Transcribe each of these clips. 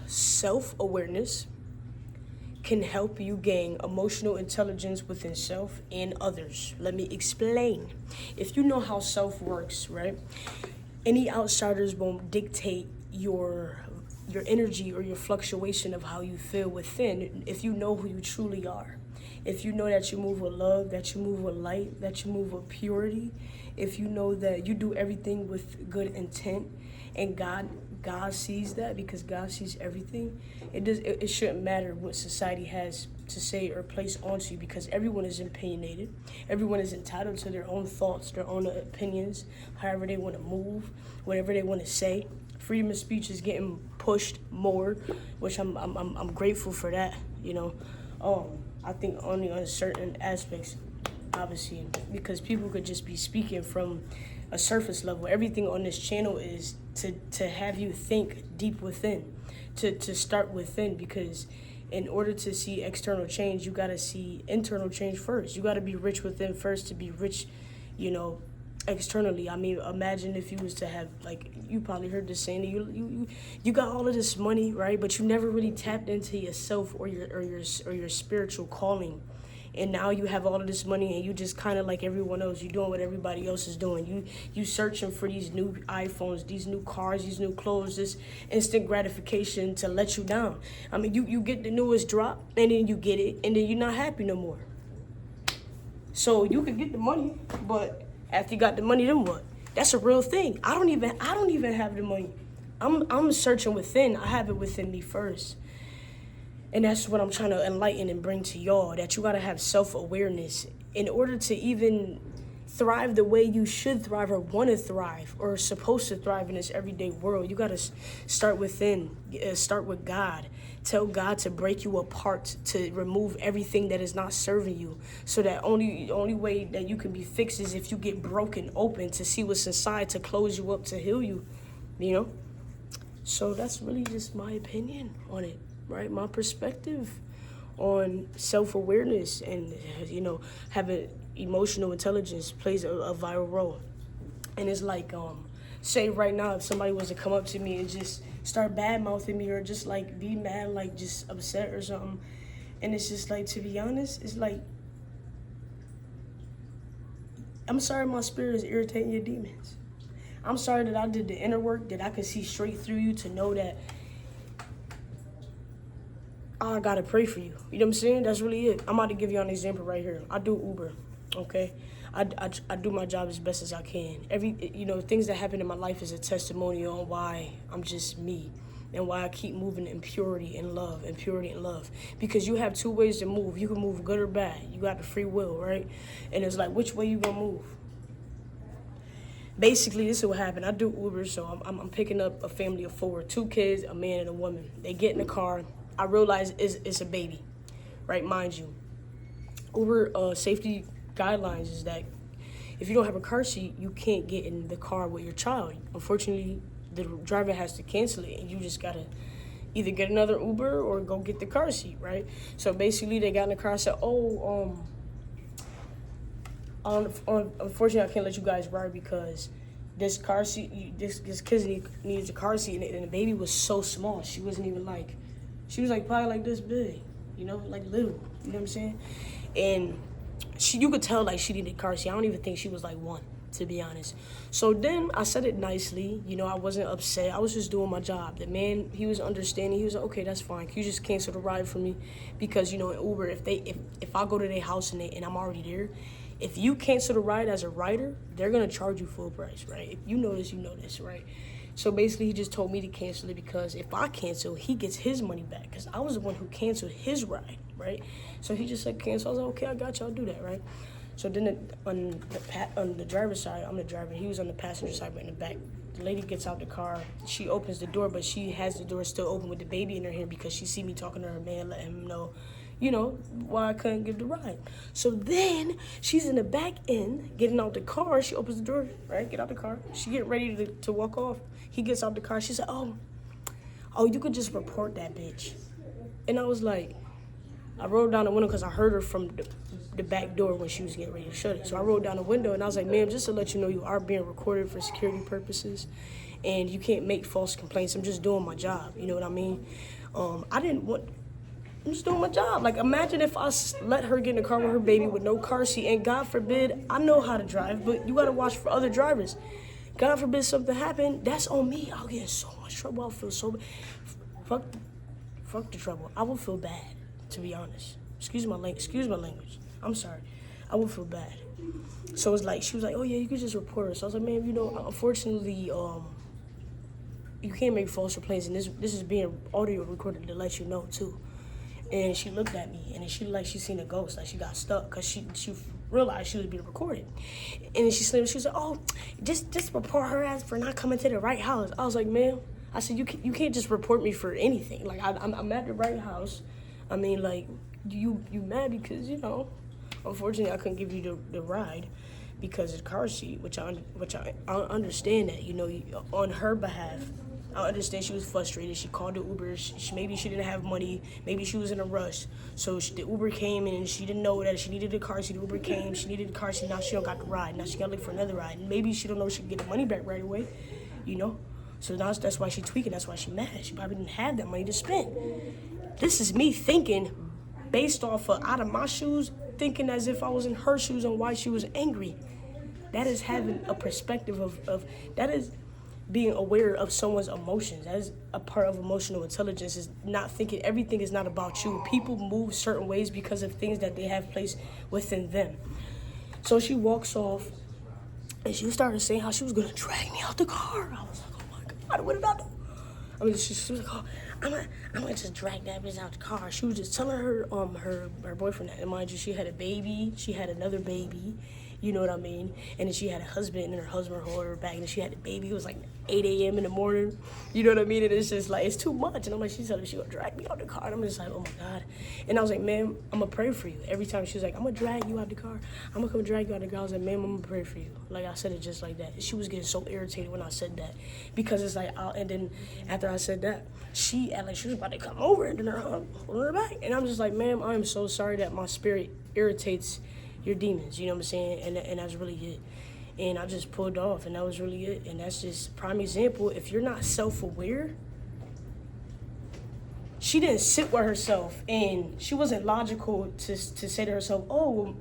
self-awareness can help you gain emotional intelligence within self and others. Let me explain. If you know how self works, right? Any outsiders won't dictate your energy or your fluctuation of how you feel within if you know who you truly are. If you know that you move with love, that you move with light, that you move with purity, if you know that you do everything with good intent, and God sees that because God sees everything, it shouldn't matter what society has to say or place onto you, because everyone is opinionated. Everyone is entitled to their own thoughts, their own opinions, however they want to move, whatever they want to say. Freedom of speech is getting pushed more, which I'm grateful for that, you know. I think only on certain aspects, obviously, because people could just be speaking from a surface level. Everything on this channel is to have you think deep within, to start within, because in order to see external change, you got to see internal change first. You got to be rich within first to be rich, you know, externally. I mean, imagine if you was to have, like, you probably heard this saying, you got all of this money, right? But you never really tapped into yourself or your spiritual calling. And now you have all of this money and you just kind of like everyone else. You're doing what everybody else is doing. You searching for these new iPhones, these new cars, these new clothes, this instant gratification to let you down. I mean, you get the newest drop and then you get it and then you're not happy no more. So you could get the money, but after you got the money, then what? That's a real thing. I don't even have the money. I'm searching within. I have it within me first. And that's what I'm trying to enlighten and bring to y'all, that you got to have self-awareness in order to even thrive the way you should thrive or want to thrive or supposed to thrive in this everyday world. You got to start within, start with God. Tell God to break you apart, to remove everything that is not serving you, so that only way that you can be fixed is if you get broken open to see what's inside, to close you up, to heal you, you know? So that's really just my opinion on it. Right, my perspective on self-awareness and, you know, having emotional intelligence plays a vital role. And it's like, say right now, if somebody was to come up to me and just start bad-mouthing me or just like be mad, like just upset or something, and it's just like, to be honest, it's like, I'm sorry my spirit is irritating your demons. I'm sorry that I did the inner work, that I could see straight through you to know that I gotta pray for you. You know what I'm saying? That's really it. I'm about to give you an example right here. I do Uber, okay? I do my job as best as I can. Things that happen in my life is a testimony on why I'm just me and why I keep moving in purity and love, Because you have two ways to move. You can move good or bad. You got the free will, right? And it's like, which way you gonna move? Basically, this is what happened. I do Uber, so I'm picking up a family of 4, 2 kids, a man and a woman. They get in the car. I realize it's a baby, right? Mind you, Uber safety guidelines is that if you don't have a car seat, you can't get in the car with your child. Unfortunately, the driver has to cancel it, and you just gotta either get another Uber or go get the car seat, right? So basically, they got in the car and said, unfortunately, I can't let you guys ride because this car seat, this kid needs a car seat, and the baby was so small. She wasn't even like, she was like probably like this big, you know, like little, you know what I'm saying? And you could tell like she needed a car seat. I don't even think she was like 1, to be honest. So then I said it nicely, you know, I wasn't upset. I was just doing my job. The man, he was understanding. He was like, okay, that's fine. Can you just cancel the ride for me? Because, you know, in Uber, if I go to their house and I'm already there, if you cancel the ride as a rider, they're gonna charge you full price, right? If you know this, you know this, right? So basically, he just told me to cancel it because if I cancel, he gets his money back because I was the one who canceled his ride, right? So he just said cancel. I was like, okay, I got you. I'll do that, right? So then on the driver's side, I'm the driver. He was on the passenger side, but in the back. The lady gets out the car. She opens the door, but she has the door still open with the baby in her hand because she see me talking to her man, letting him know, you know, why I couldn't give the ride. So then she's in the back end, getting out the car. She opens the door, right? Get out the car. She get ready to walk off. He gets out the car. She said, oh, you could just report that bitch. And I was like, I rolled down the window because I heard her from the back door when she was getting ready to shut it. So I rolled down the window and I was like, ma'am, just to let you know, you are being recorded for security purposes. and you can't make false complaints. I'm just doing my job. You know what I mean? I'm just doing my job. Like, imagine if I let her get in the car with her baby with no car seat, and God forbid, I know how to drive, but you gotta watch for other drivers. God forbid something happen, that's on me. I'll get in so much trouble. I'll feel so bad. Fuck the trouble. I will feel bad, to be honest. Excuse my language. I'm sorry. I will feel bad. So it's like, she was like, oh yeah, you could just report her. So I was like, man, unfortunately, you can't make false complaints, and this is being audio recorded to let you know too. And she looked at me, and she seen a ghost, like she got stuck, because she realized she was being recorded. And then she was like, oh, just report her ass for not coming to the right house. I was like, ma'am, I said, you can't just report me for anything. Like, I'm at the right house. I mean, like, you mad because, unfortunately I couldn't give you the ride because of the car seat, which I understand that, on her behalf. I understand she was frustrated. She called the Uber. Maybe she didn't have money. Maybe she was in a rush. So the Uber came and she didn't know that she needed a car seat. The Uber came. She needed a car seat. Now she don't got the ride. Now she got to look for another ride. And maybe she don't know she can get the money back right away, So now that's why she's tweaking. That's why she's mad. She probably didn't have that money to spend. This is me thinking based off of out of my shoes, thinking as if I was in her shoes on why she was angry. That is having a perspective of that is being aware of someone's emotions. That is a part of emotional intelligence, is not thinking everything is not about you. People move certain ways because of things that they have placed within them. So she walks off, and she started saying how she was going to drag me out the car. I was like, oh my God, what did I do? I mean, she was like, oh, I'm gonna just drag that bitch out the car. She was just telling her boyfriend that, and mind you, she had a baby. She had another baby. You know what I mean? And then she had a husband, and her husband held her back, and then she had a baby. It was like 8 a.m. in the morning. You know what I mean? And it's just like, it's too much. And I'm like, she said she gonna drag me out the car. And I'm just like, oh my God. And I was like, ma'am, I'm gonna pray for you. Every time she was like, I'm gonna drag you out the car. I'm gonna come drag you out the car. I was like, ma'am, I'm gonna pray for you. Like, I said it just like that. She was getting so irritated when I said that, because it's like, and then after I said that, she acted like she was about to come over, and then her holding her back. And I'm just like, ma'am, I am so sorry that my spirit irritates your demons, you know what I'm saying? And that's really it. And I just pulled off, and that was really it. And that's just prime example. If you're not self-aware, she didn't sit with herself, and she wasn't logical to say to herself, oh,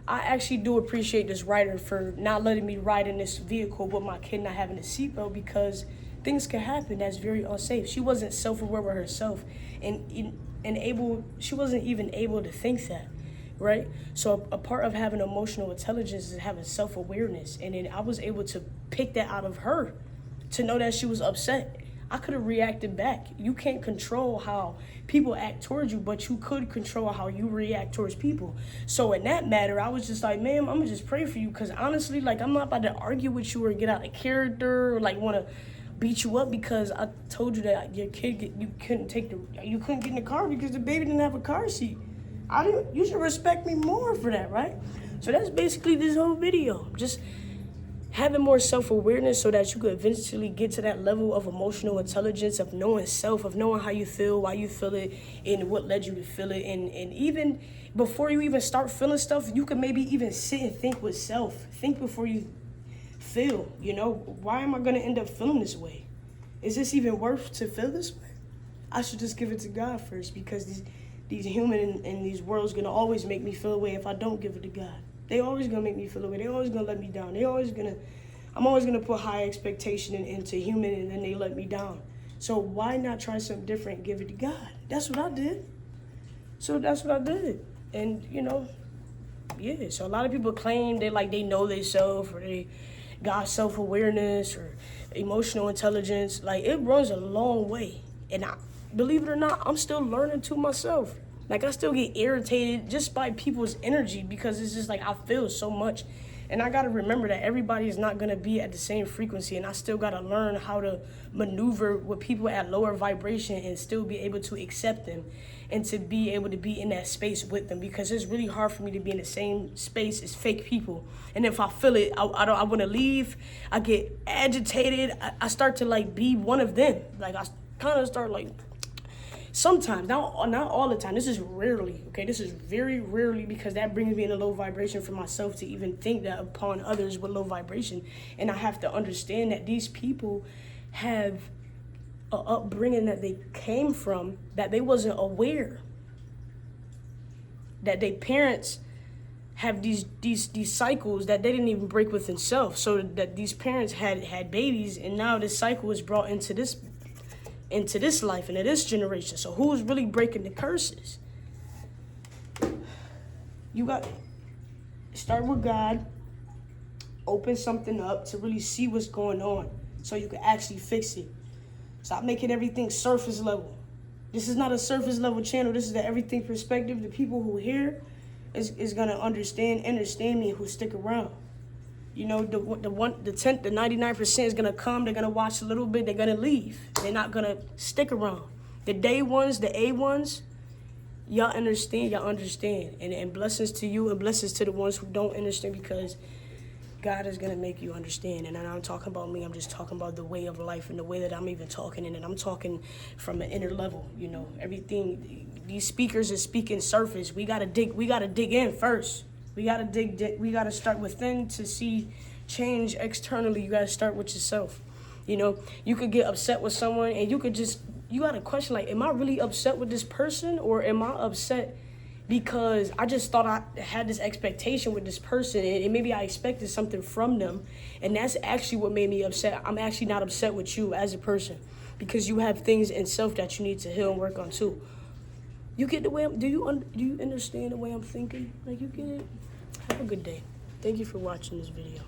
I actually do appreciate this rider for not letting me ride in this vehicle with my kid not having a seatbelt, because things can happen that's very unsafe. She wasn't self-aware with herself, and she wasn't even able to think that. Right? So a part of having emotional intelligence is having self-awareness. And then I was able to pick that out of her, to know that she was upset. I could have reacted back. You can't control how people act towards you, but you could control how you react towards people. So in that matter, I was just like, ma'am, I'm gonna just pray for you, because honestly, like, I'm not about to argue with you or get out of character or like want to beat you up because I told you that your kid you couldn't get in the car because the baby didn't have a car seat. You should respect me more for that, right? So that's basically this whole video. Just having more self-awareness so that you could eventually get to that level of emotional intelligence, of knowing self, of knowing how you feel, why you feel it, and what led you to feel it. And even before you even start feeling stuff, you could maybe even sit and think with self. Think before you feel, why am I going to end up feeling this way? Is this even worth to feel this way? I should just give it to God first, because these human and these worlds gonna always make me feel away if I don't give it to God. They always gonna make me feel away. They always gonna let me down. I'm always gonna put high expectation into human, and then they let me down. So why not try something different and give it to God? That's what I did. And yeah. So a lot of people claim they know themselves, or they got self-awareness or emotional intelligence. Like, it runs a long way. And believe it or not, I'm still learning to myself. Like, I still get irritated just by people's energy, because it's just like I feel so much. And I got to remember that everybody is not going to be at the same frequency. And I still got to learn how to maneuver with people at lower vibration and still be able to accept them and to be able to be in that space with them, because it's really hard for me to be in the same space as fake people. And if I feel it, I want to leave. I get agitated. I start to be one of them. Like, I kind of start sometimes, not all the time. This is rarely, okay? This is very rarely, because that brings me in a low vibration for myself to even think that upon others with low vibration. And I have to understand that these people have a upbringing that they came from that they wasn't aware, that their parents have these cycles that they didn't even break with themselves, so that these parents had babies, and now this cycle is brought into this life, into this generation. So who's really breaking the curses? You got start with God, open something up to really see what's going on so you can actually fix it. Stop making everything surface level. This is not a surface level channel. This is the everything perspective. The people who hear is gonna understand me, who stick around. You know, the 99% is gonna come. They're gonna watch a little bit. They're gonna leave. They're not gonna stick around. The day ones, the A ones, y'all understand. And blessings to you, and blessings to the ones who don't understand, because God is gonna make you understand. And I'm not talking about me. I'm just talking about the way of life and the way that I'm even talking. And I'm talking from an inner level. You know, everything. These speakers are speaking surface. We gotta dig in first. We gotta start within to see change externally. You gotta start with yourself. You know, you could get upset with someone, and you gotta question, like, am I really upset with this person, or am I upset because I just thought I had this expectation with this person, and maybe I expected something from them, and that's actually what made me upset. I'm actually not upset with you as a person, because you have things in self that you need to heal and work on too. You get the way do you understand the way I'm thinking? Like, you get it? Have a good day. Thank you for watching this video.